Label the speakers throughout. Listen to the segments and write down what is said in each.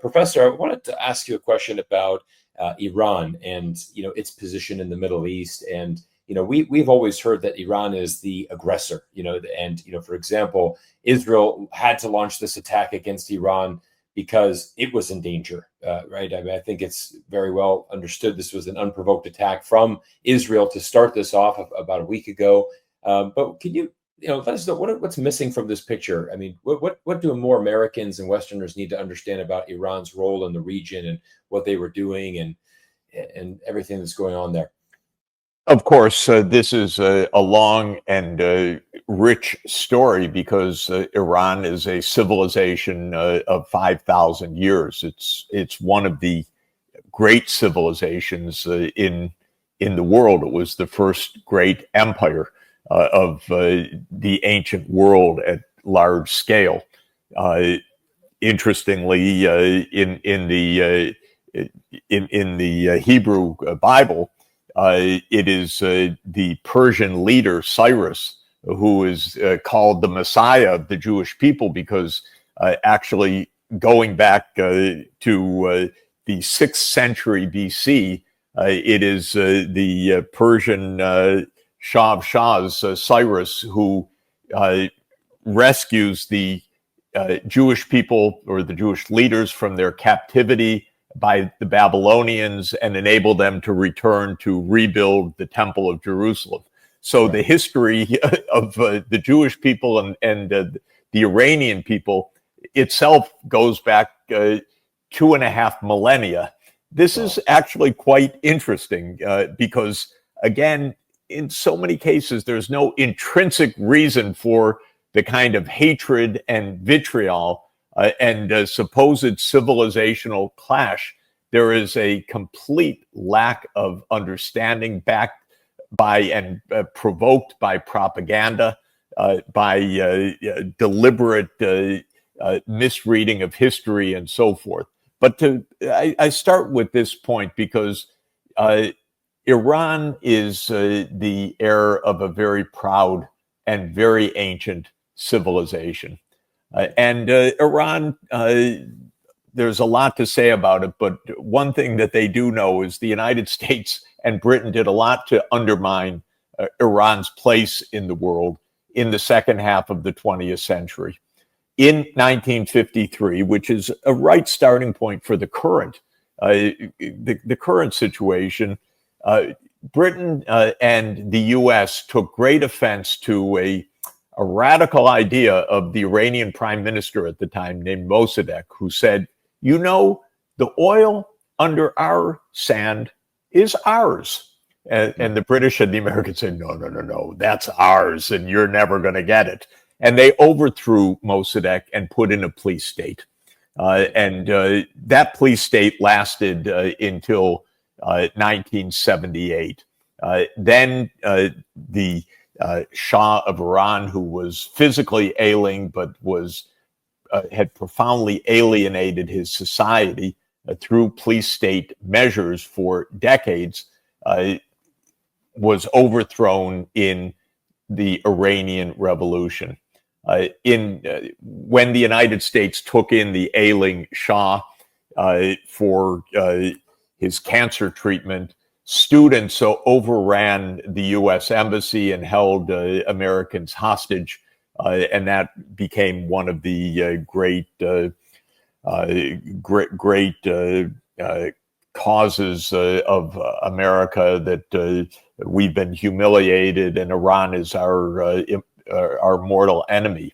Speaker 1: Professor, I wanted to ask you a question about Iran and its position in the Middle East. And we've always heard that Iran is the aggressor. And for example, Israel had to launch this attack against Iran because it was in danger, right? I mean, I think it's very well understood this was an unprovoked attack from Israel to start this off about a week ago. But can you let us know what's missing from this picture? I mean, what do more Americans and Westerners need to understand about Iran's role in the region and what they were doing and everything that's going on there?
Speaker 2: Of course, this is a long and rich story because Iran is a civilization of 5,000 years. It's one of the great civilizations in the world. It was the first great empire of the ancient world at large scale. Interestingly, in the Hebrew Bible, it is the Persian leader Cyrus who is called the Messiah of the Jewish people because actually going back to the 6th century BC, it is the Persian Shah of Shahs, Cyrus, who rescues the Jewish people or the Jewish leaders from their captivity by the Babylonians and enable them to return to rebuild the Temple of Jerusalem. So the history of the Jewish people and the Iranian people itself goes back 2.5 millennia. This is actually quite interesting because, again, in so many cases, there's no intrinsic reason for the kind of hatred and vitriol and supposed civilizational clash. There is a complete lack of understanding backed by and provoked by propaganda, by deliberate misreading of history and so forth. But I start with this point because Iran is the heir of a very proud and very ancient civilization. And Iran, there's a lot to say about it, but one thing that they do know is the United States and Britain did a lot to undermine Iran's place in the world in the second half of the 20th century. In 1953, which is a right starting point for the current situation, Britain and the U.S. took great offense to a radical idea of the Iranian prime minister at the time named Mossadegh, who said, the oil under our sand is ours. And the British and the Americans said, no, that's ours, and you're never going to get it. And they overthrew Mossadegh and put in a police state. And that police state lasted until 1978. Then the Shah of Iran, who was physically ailing but had profoundly alienated his society through police state measures for decades, was overthrown in the Iranian Revolution. When the United States took in the ailing Shah for his cancer treatment, students overran the U.S. embassy and held Americans hostage, and that became one of the great causes of America, that we've been humiliated and Iran is our mortal enemy.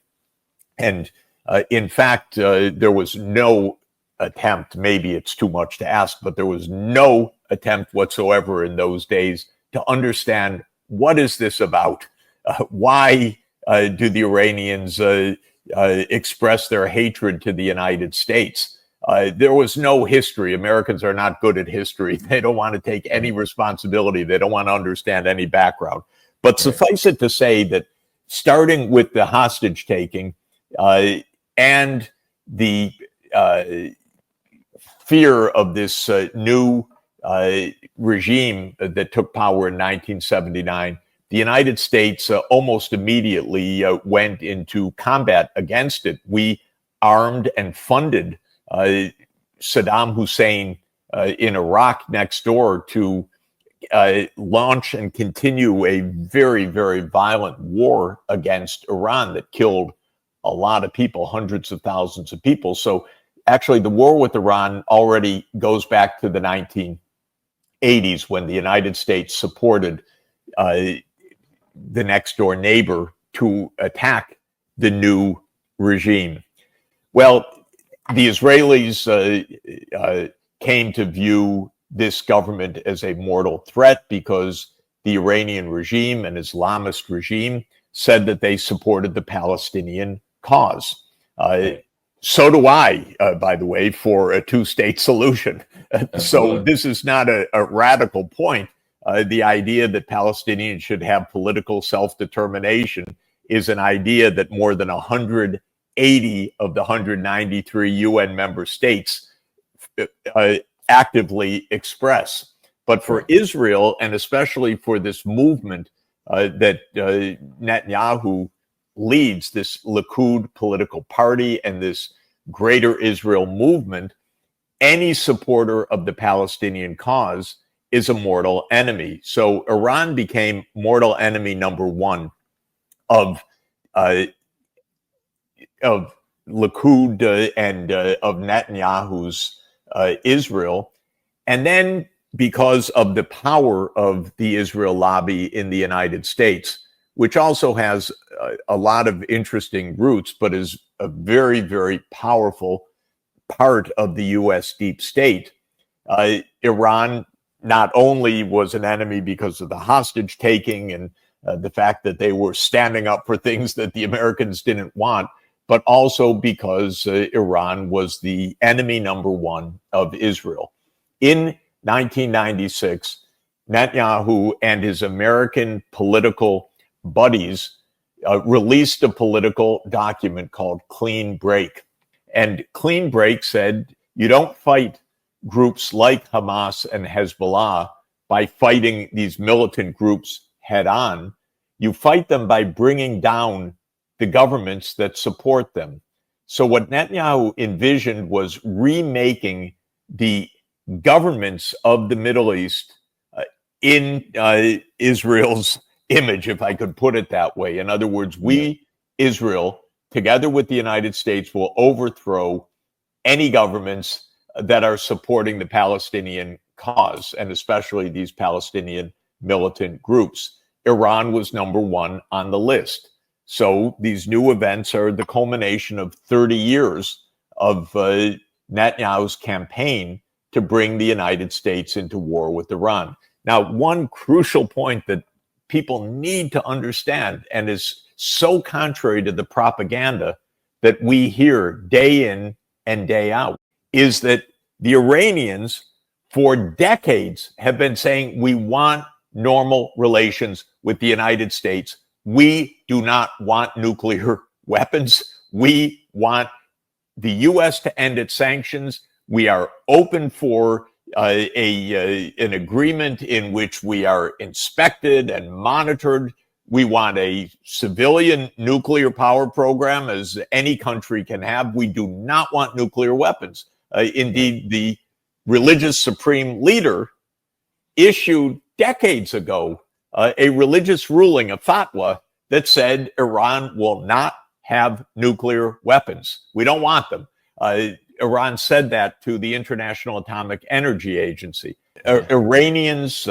Speaker 2: And in fact, there was no attempt, maybe it's too much to ask, but there was no attempt whatsoever in those days to understand what is this about? Why do the Iranians express their hatred to the United States? There was no history. Americans are not good at history. They don't want to take any responsibility. They don't want to understand any background. But suffice it to say that starting with the hostage taking and the fear of this new regime that took power in 1979, the United States almost immediately went into combat against it. We armed and funded Saddam Hussein in Iraq next door to launch and continue a very, very violent war against Iran that killed a lot of people, hundreds of thousands of people. So actually, the war with Iran already goes back to the 1980s when the United States supported the next door neighbor to attack the new regime. Well, the Israelis came to view this government as a mortal threat because the Iranian regime, an Islamist regime, said that they supported the Palestinian cause. So do I, by the way, for a two-state solution. So this is not a radical point. The idea that Palestinians should have political self-determination is an idea that more than 180 of the 193 UN member states actively express. But for Israel, and especially for this movement that Netanyahu leads, this Likud political party and this Greater Israel movement, any supporter of the Palestinian cause is a mortal enemy. So Iran became mortal enemy number one of Likud and of Netanyahu's Israel. And then because of the power of the Israel lobby in the United States, which also has a lot of interesting roots, but is a very, very powerful part of the U.S. deep state, Iran not only was an enemy because of the hostage taking and the fact that they were standing up for things that the Americans didn't want, but also because Iran was the enemy number one of Israel. In 1996, Netanyahu and his American political buddies released a political document called Clean Break. And Clean Break said, you don't fight groups like Hamas and Hezbollah by fighting these militant groups head on. You fight them by bringing down the governments that support them. So what Netanyahu envisioned was remaking the governments of the Middle East in Israel's image, if I could put it that way. In other words, we, Israel, together with the United States, will overthrow any governments that are supporting the Palestinian cause, and especially these Palestinian militant groups. Iran was number one on the list. So these new events are the culmination of 30 years of Netanyahu's campaign to bring the United States into war with Iran. Now, one crucial point that people need to understand, and is so contrary to the propaganda that we hear day in and day out, is that the Iranians for decades have been saying, we want normal relations with the United States. We do not want nuclear weapons. We want the U.S. to end its sanctions. We are open for an agreement in which we are inspected and monitored. We want a civilian nuclear power program, as any country can have. We do not want nuclear weapons. Indeed, the religious supreme leader issued decades ago a religious ruling, a fatwa, that said Iran will not have nuclear weapons. We don't want them. Iran said that to the International Atomic Energy Agency. Iranians,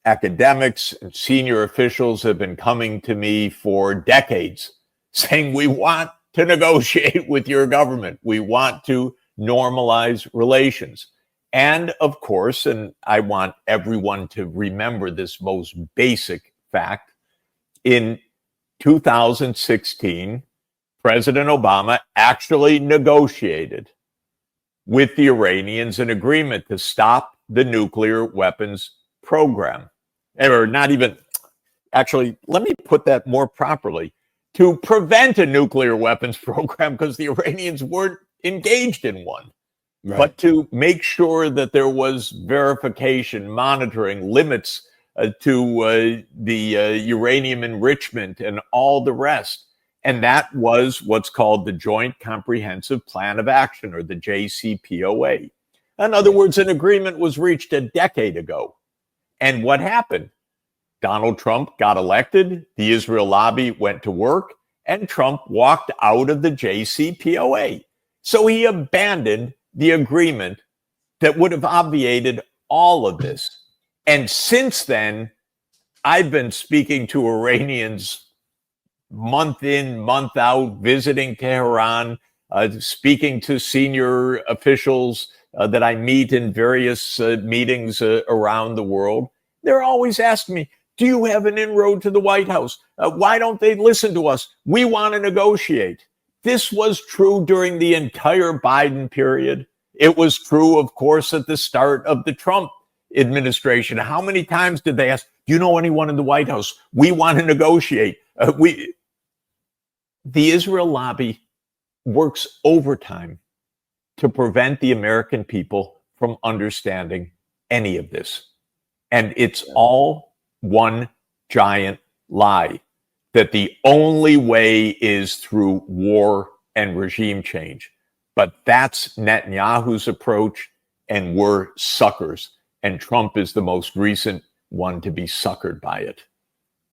Speaker 2: academics, and senior officials have been coming to me for decades saying, we want to negotiate with your government. We want to normalize relations. And of course, and I want everyone to remember this most basic fact, in 2016, President Obama actually negotiated with the Iranians an agreement to stop the nuclear weapons program. Or not even, actually, let me put that more properly, to prevent a nuclear weapons program, because the Iranians weren't engaged in one. Right. But to make sure that there was verification, monitoring, limits to the uranium enrichment and all the rest. And that was what's called the Joint Comprehensive Plan of Action, or the JCPOA. In other words, an agreement was reached a decade ago. And what happened? Donald Trump got elected, the Israel lobby went to work, and Trump walked out of the JCPOA. So he abandoned the agreement that would have obviated all of this. And since then, I've been speaking to Iranians month in, month out, visiting Tehran, speaking to senior officials that I meet in various meetings around the world. They're always asking me, do you have an inroad to the White House? Why don't they listen to us? We want to negotiate. This was true during the entire Biden period. It was true, of course, at the start of the Trump administration. How many times did they ask, do you know anyone in the White House? We want to negotiate. The Israel lobby works overtime to prevent the American people from understanding any of this. And it's all one giant lie, that the only way is through war and regime change. But that's Netanyahu's approach, and we're suckers. And Trump is the most recent one to be suckered by it.